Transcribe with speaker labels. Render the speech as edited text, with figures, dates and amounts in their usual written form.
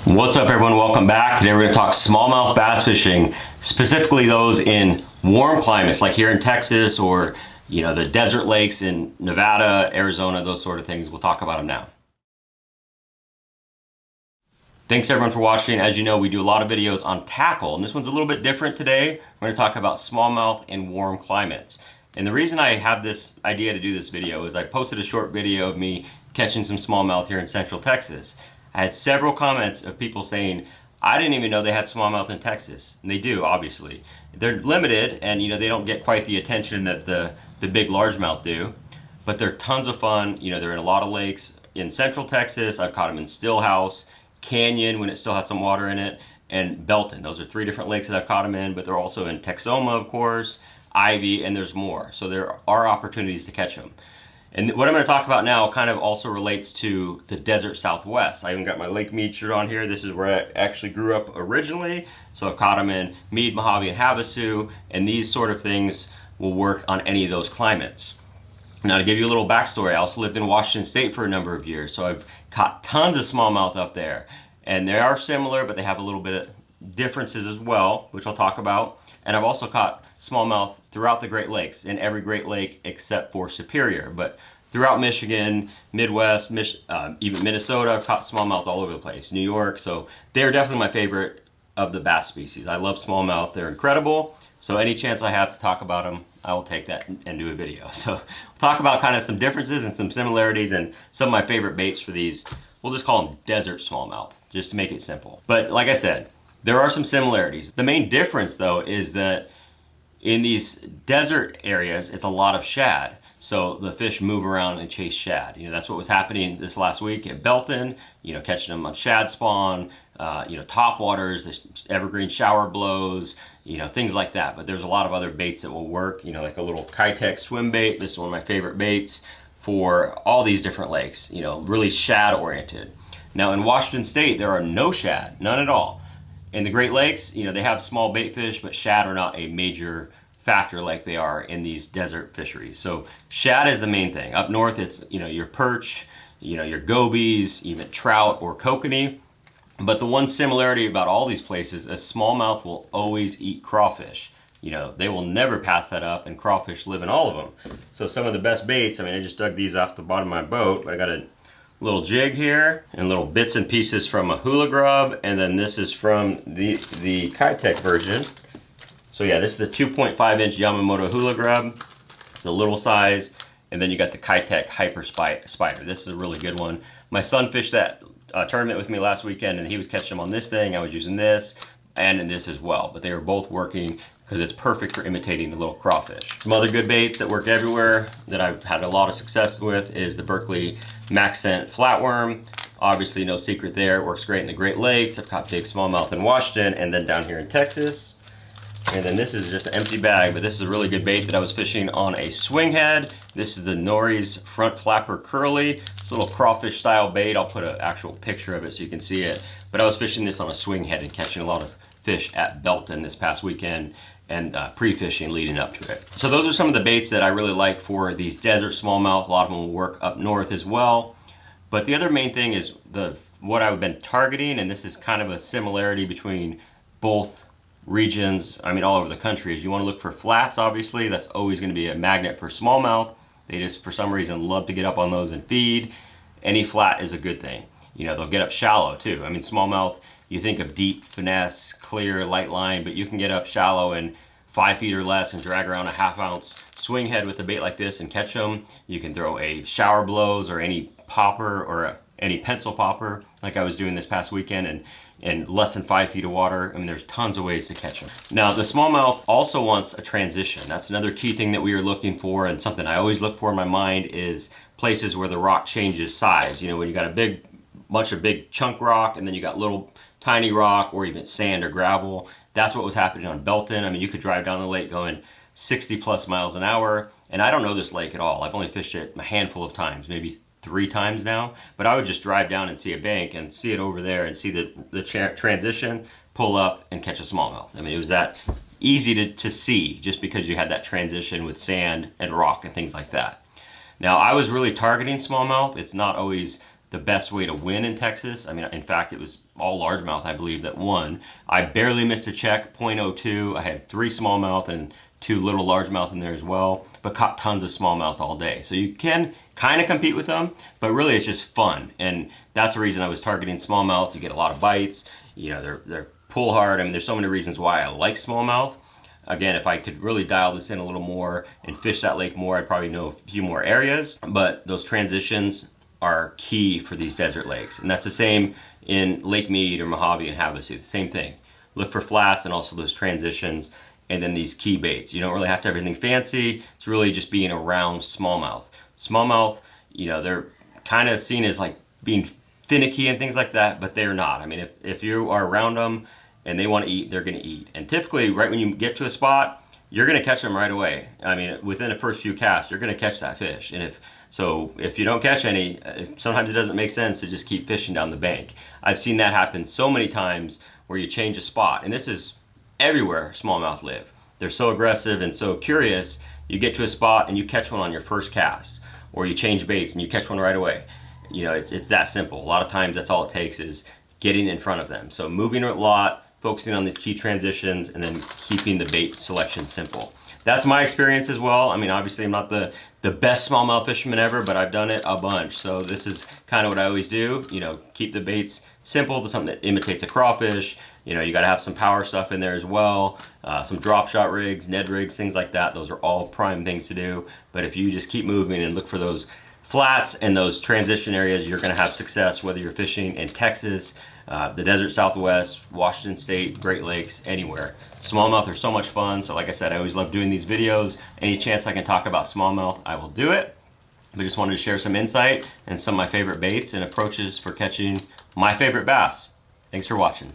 Speaker 1: What's up, everyone? Welcome back. Today we're going to talk smallmouth bass fishing, specifically those in warm climates like here in Texas or the desert lakes in Nevada, Arizona, those sort of things. We'll talk about them now. Thanks everyone for watching. As you know, we do a lot of videos on tackle, and this one's a little bit different today. We're going to talk about smallmouth in warm climates. And the reason I have this idea to do this video is I posted a short video of me catching some smallmouth here in Central Texas. I had several comments of people saying, I didn't even know they had smallmouth in Texas. And they do, obviously. They're limited, and they don't get quite the attention that the big largemouth do. But they're tons of fun. They're in a lot of lakes in Central Texas. I've caught them in Stillhouse, Canyon when it still had some water in it, and Belton. Those are three different lakes that I've caught them in, but they're also in Texoma, of course, Ivy, and there's more. So there are opportunities to catch them. And what I'm going to talk about now kind of also relates to the desert Southwest. I even got my Lake Mead shirt on here. This is where I actually grew up originally. So I've caught them in Mead, Mojave, and Havasu, and these sort of things will work on any of those climates. Now, to give you a little backstory, I also lived in Washington State for a number of years, so I've caught tons of smallmouth up there. And they are similar, but they have a little bit of differences as well, which I'll talk about. And I've also caught smallmouth throughout the Great Lakes, in every Great Lake except for Superior. But throughout Michigan, Midwest, even Minnesota, I've caught smallmouth all over the place. New York, so they're definitely my favorite of the bass species. I love smallmouth, they're incredible. So any chance I have to talk about them, I will take that and do a video. So we'll talk about kind of some differences and some similarities and some of my favorite baits for these. We'll just call them desert smallmouth, just to make it simple. But like I said, there are some similarities. The main difference though is that in these desert areas, it's a lot of shad. So the fish move around and chase shad. That's what was happening this last week at Belton, catching them on shad spawn, top waters, the evergreen shower blows, things like that. But there's a lot of other baits that will work, like a little Kitech swim bait. This is one of my favorite baits for all these different lakes, really shad oriented. Now in Washington State, there are no shad, none at all. In the Great Lakes, they have small bait fish, but shad are not a major factor like they are in these desert fisheries. So shad is the main thing. Up north, it's your perch, your gobies, even trout or kokanee. But the one similarity about all these places is smallmouth will always eat crawfish. They will never pass that up, and crawfish live in all of them. So some of the best baits, I just dug these off the bottom of my boat, but I got a little jig here and little bits and pieces from a hula grub, and then this is from the Kitech version. So yeah, this is the 2.5-inch Yamamoto hula grub. It's a little size, and then you got the Kitech Hyper Spider. This is a really good one. My son fished that tournament with me last weekend, and he was catching them on this thing. I was using this and in this as well, but they were both working because it's perfect for imitating the little crawfish. Some other good baits that work everywhere that I've had a lot of success with is the Berkley Max Scent Flatworm. Obviously no secret there, it works great in the Great Lakes. I've caught big smallmouth in Washington and then down here in Texas. And then this is just an empty bag, but this is a really good bait that I was fishing on a swing head. This is the Nori's Front Flapper Curly. It's a little crawfish style bait. I'll put an actual picture of it so you can see it. But I was fishing this on a swing head and catching a lot of fish at Belton this past weekend and pre-fishing leading up to it. So those are some of the baits that I really like for these desert smallmouth. A lot of them will work up north as well. But the other main thing is what I've been targeting, and this is kind of a similarity between both regions, all over the country, is you want to look for flats. Obviously, that's always going to be a magnet for smallmouth. They just, for some reason, love to get up on those and feed. Any flat is a good thing. They'll get up shallow too. Smallmouth, you think of deep, finesse, clear, light line, but you can get up shallow and 5 feet or less and drag around a half-ounce swing head with a bait like this and catch them. You can throw a shower blows or any popper or any pencil popper like I was doing this past weekend and in less than 5 feet of water. There's tons of ways to catch them. Now, the smallmouth also wants a transition. That's another key thing that we are looking for, and something I always look for in my mind is places where the rock changes size. When you got a bunch of big chunk rock and then you got little tiny rock or even sand or gravel. That's what was happening on Belton. You could drive down the lake going 60 plus miles an hour, and I don't know this lake at all. I've only fished it a handful of times, maybe 3 times now, but I would just drive down and see a bank and see it over there and see the transition, pull up and catch a smallmouth. It was that easy to see just because you had that transition with sand and rock and things like that. Now, I was really targeting smallmouth. It's not always the best way to win in Texas. In fact, it was all largemouth, I believe, that won. I barely missed a check, .02. I had 3 smallmouth and 2 little largemouth in there as well, but caught tons of smallmouth all day. So you can kind of compete with them, but really it's just fun. And that's the reason I was targeting smallmouth. You get a lot of bites, you know, they're pull hard. I mean, there's so many reasons why I like smallmouth. Again, if I could really dial this in a little more and fish that lake more, I'd probably know a few more areas. But those transitions are key for these desert lakes. And that's the same in Lake Mead or Mojave and Havasu, the same thing. Look for flats and also those transitions, and then these key baits. You don't really have to have anything fancy. It's really just being around smallmouth. Smallmouth, you know, they're kind of seen as like being finicky and things like that, but they're not. I mean, if you are around them and they want to eat, they're going to eat. And typically, right when you get to a spot, you're going to catch them right away. I mean, within the first few casts, you're going to catch that fish. And if you don't catch any, sometimes it doesn't make sense to just keep fishing down the bank. I've seen that happen so many times where you change a spot, and this is everywhere smallmouth live. They're so aggressive and so curious. You get to a spot and you catch one on your first cast, or you change baits and you catch one right away. You know, it's that simple. A lot of times that's all it takes is getting in front of them. So moving a lot, focusing on these key transitions, and then keeping the bait selection simple. That's my experience as well. I mean, obviously I'm not the best smallmouth fisherman ever, but I've done it a bunch. So this is kind of what I always do. You know, keep the baits simple to something that imitates a crawfish. You know, you got to have some power stuff in there as well. Some drop shot rigs, Ned rigs, things like that. Those are all prime things to do. But if you just keep moving and look for those flats and those transition areas, you're going to have success whether you're fishing in Texas, the desert Southwest, Washington State, Great Lakes, anywhere. Smallmouth are so much fun. So like I said, I always love doing these videos. Any chance I can talk about smallmouth, I will do it. But just wanted to share some insight and some of my favorite baits and approaches for catching my favorite bass. Thanks for watching.